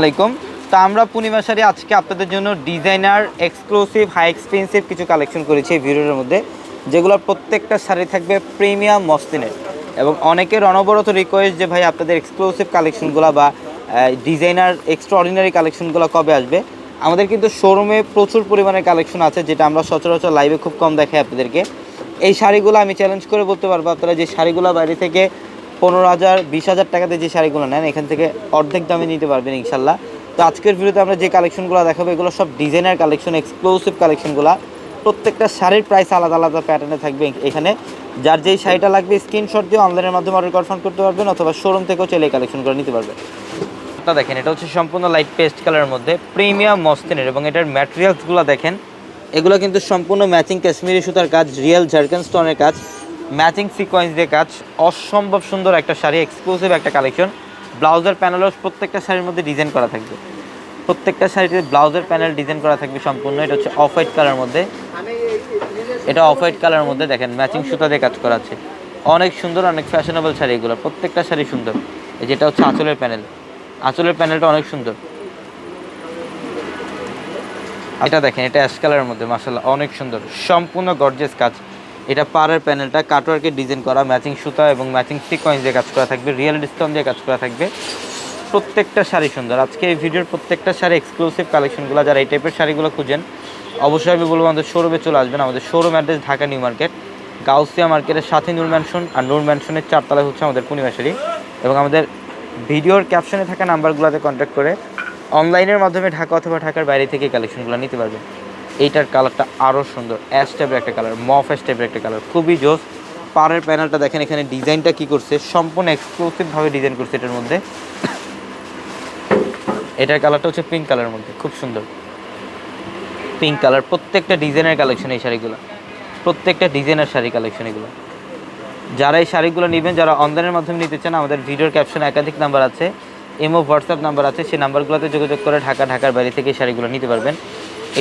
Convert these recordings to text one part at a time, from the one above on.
আলাইকুম। তো আমরা পূর্ণিমা শাড়ি আজকে আপনাদের জন্য ডিজাইনার এক্সক্লুসিভ হাই এক্সপেন্সিভ কিছু কালেকশন করেছি এই ভিডিওর মধ্যে, যেগুলোর প্রত্যেকটা শাড়ি থাকবে প্রিমিয়াম মসলিনের। এবং অনেকের অনবরত রিকোয়েস্ট যে ভাই আপনাদের এক্সক্লুসিভ কালেকশনগুলো বা ডিজাইনার এক্সট্রাঅর্ডিনারি কালেকশনগুলো কবে আসবে। আমাদের কিন্তু শোরুমে প্রচুর পরিমাণে কালেকশন আছে, যেটা আমরা সচরাচর লাইভে খুব কম দেখাই আপনাদেরকে। এই শাড়িগুলো আমি চ্যালেঞ্জ করে বলতে পারবো, আপনারা যে শাড়িগুলো বাইরে থেকে 15,000 20,000 টাকাতে যে শাড়িগুলো নেন, এখান থেকে অর্ধেক দামে নিতে পারবেন ইনশাল্লাহ। তো আজকের ভিডিওতে আমরা যে কালেকশনগুলো দেখাবো এগুলো সব ডিজাইনার কালেকশন, এক্সক্লুসিভ কালেকশনগুলো। প্রত্যেকটা শাড়ির প্রাইস আলাদা আলাদা প্যাটার্নে থাকবে এখানে। যার যেই শাড়িটা লাগবে স্ক্রিনশট দিয়ে অনলাইনের মাধ্যমে অর্ডার কনফার্ম করতে পারবেন, অথবা শোরুম থেকেও চলে এই কালেকশনগুলো নিতে পারবেন। এটা দেখেন, এটা হচ্ছে সম্পূর্ণ লাইট পেস্ট কালারের মধ্যে প্রিমিয়াম মসলিনের, এবং এটার ম্যাটেরিয়ালসগুলো দেখেন, এগুলো কিন্তু সম্পূর্ণ ম্যাচিং কাশ্মীরি সুতার কাজ, রিয়েল ঝাড়খান স্টোনের কাজ, ম্যাচিং সিকোয়েন্স দিয়ে কাজ। অসম্ভব সুন্দর একটা শাড়ি, এক্সক্লুসিভ একটা কালেকশন। ব্লাউজের প্যানেলও প্রত্যেকটা শাড়ির মধ্যে ডিজাইন করা থাকবে, প্রত্যেকটা শাড়িতে ব্লাউজের প্যানেল ডিজাইন করা থাকবে সম্পূর্ণ। এটা হচ্ছে অফ হোয়াইট কালারের মধ্যে, এটা অফ হোয়াইট কালারের মধ্যে দেখেন ম্যাচিং সুতা দিয়ে কাজ করা আছে। অনেক সুন্দর, অনেক ফ্যাশনেবল শাড়ি এগুলো, প্রত্যেকটা শাড়ি সুন্দর। যেটা হচ্ছে আঁচলের প্যানেল, আঁচলের প্যানেলটা অনেক সুন্দর। এটা দেখেন, এটা অ্যাশ কালারের মধ্যে মাশাআল্লাহ অনেক সুন্দর, সম্পূর্ণ গর্জিয়াস কাজ। এটা পাড়ের প্যানেলটা কাটওয়ার্কের ডিজাইন করা, ম্যাচিং সুতা এবং ম্যাচিং সিকোয়েন্স দিয়ে কাজ করা থাকবে, রিয়েল স্টোন দিয়ে কাজ করা থাকবে। প্রত্যেকটা শাড়ি সুন্দর। আজকে এই ভিডিওর প্রত্যেকটা শাড়ি এক্সক্লুসিভ কালেকশনগুলো, যারা এই টাইপের শাড়িগুলো খুঁজেন অবশ্যই আমি বলবো আমাদের শোরুমে চলে আসবেন। আমাদের showroom address Dhaka new market, Gausia মার্কেটের সাথে নূর ম্যানশন, আর নূর ম্যানশনের 4 তলায় হচ্ছে আমাদের পূর্ণিমা শাড়ি। এবং আমাদের ভিডিওর ক্যাপশনে থাকা নাম্বারগুলোতে কন্ট্যাক্ট করে অনলাইনের মাধ্যমে ঢাকা অথবা ঢাকার বাইরে থেকে কালেকশনগুলো নিতে পারবেন। এইটার কালারটা আরও সুন্দর, অ্যাশ টাইপের একটা কালার, মফ অ্যাশ টাইপের একটা কালার, খুবই জোস। পাড়ের প্যানেলটা দেখেন, এখানে ডিজাইনটা কী করছে, সম্পূর্ণ এক্সক্লুসিভভাবে ডিজাইন করছে এটার মধ্যে। এটার কালারটা হচ্ছে পিঙ্ক কালারের মধ্যে, খুব সুন্দর পিঙ্ক কালার। প্রত্যেকটা ডিজাইনের কালেকশন এই শাড়িগুলো, প্রত্যেকটা ডিজাইনের শাড়ি কালেকশন এগুলো। যারা এই শাড়িগুলো নেবেন, যারা অনলাইনের মাধ্যমে নিতে চান, আমাদের ভিডিওর ক্যাপশনে একাধিক নাম্বার আছে, ইমো হোয়াটসঅ্যাপ নাম্বার আছে, সেই নাম্বারগুলোতে যোগাযোগ করে ঢাকার বাইরে থেকে এই শাড়িগুলো নিতে পারবেন।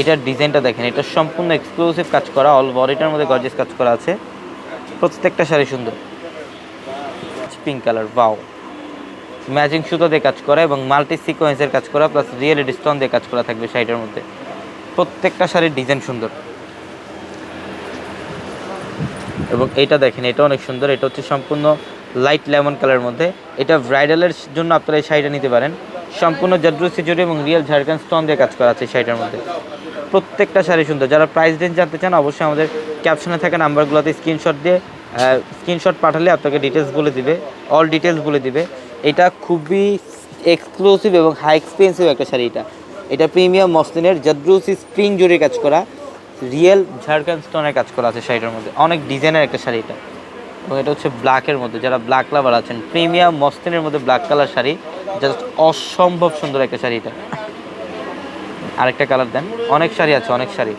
এটার ডিজাইনটা দেখেন, এটা সম্পূর্ণ এক্সক্লুসিভ কাজ করা, অল বডিটার মধ্যে গর্জিয়াস কাজ করা আছে। প্রত্যেকটা শাড়ি সুন্দর। পিঙ্ক কালার, বাও, ম্যাচিং সুতো দিয়ে কাজ করা এবং মাল্টি সিকোয়েন্সের কাজ করা, প্লাস রিয়েল স্টোন দিয়ে কাজ করা থাকবে শাড়িটার মধ্যে। প্রত্যেকটা শাড়ির ডিজাইন সুন্দর। এবং এইটা দেখেন, এটা অনেক সুন্দর। এটা হচ্ছে সম্পূর্ণ লাইট লেমন কালারের মধ্যে। এটা ব্রাইডালের জন্য আপনারা এই শাড়িটা নিতে পারেন। সম্পূর্ণ জাদ্রুসি জড়ি এবং রিয়েল ঝাড়খান স্টোন দিয়ে কাজ করা আছে শাড়িটার মধ্যে। প্রত্যেকটা শাড়ি সুন্দর। যারা প্রাইস রেঞ্জ জানতে চান অবশ্যই আমাদের ক্যাপশনে থাকা নাম্বারগুলোতে স্ক্রিনশট পাঠালে আপনাকে ডিটেলস বলে দিবে, অল ডিটেলস বলে দিবে। এটা খুবই এক্সক্লুসিভ এবং হাই এক্সপেন্সিভ একটা শাড়ি। এটা প্রিমিয়াম মসলিনের জাদ্রুসি স্প্রিং জড়ি কাজ করা, রিয়েল ঝাড়খান স্টোনের কাজ করা আছে শাড়িটার মধ্যে। অনেক ডিজাইনের একটা শাড়ি এটা। এবং এটা হচ্ছে ব্ল্যাকের মধ্যে, যারা ব্ল্যাক লাভার আছেন, প্রিমিয়াম মসলিনের মধ্যে ব্ল্যাক কালার শাড়ি, জাস্ট অসম্ভব সুন্দর একটা শাড়ি এটা। আরেকটা কালার দেন, অনেক শাড়ি আছে, অনেক শাড়ি।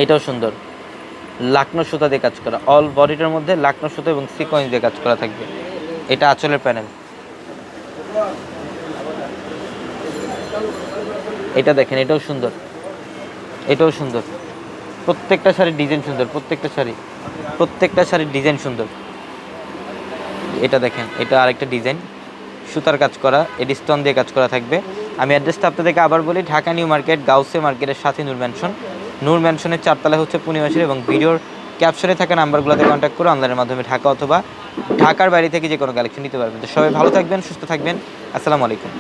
এটাও সুন্দর, লাকনো সুতা দিয়ে কাজ করা, অল বডিটার মধ্যে লাকনো সুতা এবং সিকোয়েন্স দিয়ে কাজ করা থাকবে। এটা আঁচলের প্যানেল। এটা দেখেন, এটাও সুন্দর, এটাও সুন্দর। প্রত্যেকটা শাড়ির ডিজাইন সুন্দর, প্রত্যেকটা শাড়ির ডিজাইন সুন্দর। এটা দেখেন, এটা আরেকটা ডিজাইন, সুতার কাজ করা, এডি স্টোন দিয়ে কাজ করা থাকবে। আমি অ্যাড্রেসটা আপনাদেরকে আবার বলি, ঢাকা নিউ মার্কেট, গাউসিয়া মার্কেটের সাথে নূর ম্যানশনের 4 তলায় হচ্ছে পূর্ণিমা শাড়ি। এবং ভিডিওর ক্যাপশনে থাকা নাম্বারগুলোতে কন্ট্যাক্ট করে অনলাইনের মাধ্যমে ঢাকা অথবা ঢাকার বাইরে থেকে যে কোনো কালেকশন নিতে পারবেন। তো সবাই ভালো থাকবেন, সুস্থ থাকবেন। আসসালামু আলাইকুম।